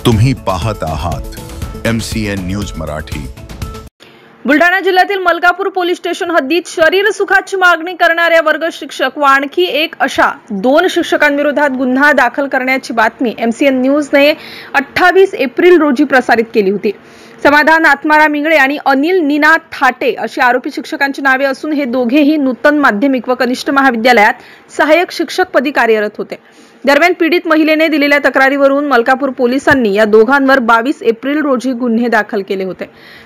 तुम्ही पाहत आहात MCN न्यूज मराठी। बुलढाणा जिल्ह्यातील मलकापूर पोलीस स्टेशन हद्दीत शरीर सुखाची मागणी करणाऱ्या वर्ग शिक्षक व आणखी एक अशा 2 शिक्षकांविरोधात गुन्हा दाखल करण्याची बातमी MCN न्यूजने 28 एप्रिल रोजी प्रसारित केली होती। समाधान आत्माराम इंगळे आणि अनिल निनाद थाटे अशी आरोपी शिक्षकांची नावे असून हे दोघेही नूतन माध्यमिक व कनिष्ठ महाविद्यालयात सहाय्यक शिक्षक पदी कार्यरत होते। दरम्यान पीडित महिलेने दिलेल्या तक्रारीवरून मलकापूर पोलिसांनी या दोघांवर 22 एप्रिल रोजी गुन्हे दाखल केले होते।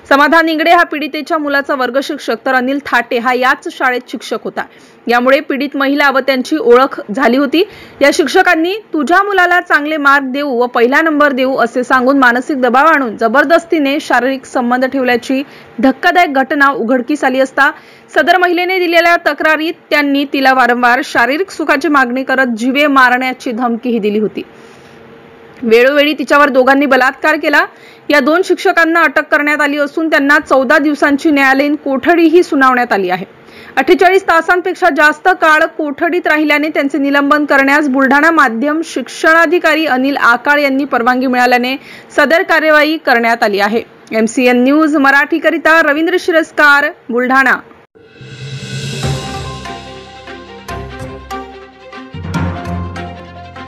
समाधान इंगळे हा पीडितेच्या मुलाचा वर्ग शिक्षक तर अनिल थाटे हा याच शाळेत शिक्षक होता। यामुळे पीडित महिला व त्यांची ओळख झाली होती। या शिक्षकांनी तुझ्या मुलाला चांगले मार्क देऊ व पहिला नंबर देऊ असे सांगून मानसिक दबाव आणून जबरदस्तीने शारीरिक संबंध ठेवल्याची धक्कादायक घटना उघडकीस आली असता सदर महिलेने दिलेल्या तक्रारीत त्यांनी तिला वारंवार शारीरिक सुखाची मागणी करत जीवे मारण्याची धमकीही दिली होती। वेळोवेळी तिच्यावर दोघांनी बलात्कार केला। या 2 शिक्षकांना अटक करण्यात आली असून त्यांना 14 दिवसांची न्यायालयीन कोठडीही सुनावण्यात आली आहे। 48 तासांपेक्षा जास्त काळ कोठडीत राहिल्याने त्यांचे निलंबन करण्यास बुलढाणा माध्यम शिक्षणाधिकारी अनिल आकाळ यांनी परवानगी मिळाल्याने सदर कार्यवाही करण्यात आली आहे। MCN न्यूज मराठी करिता रवींद्र शिरस्कार, बुलढाणा।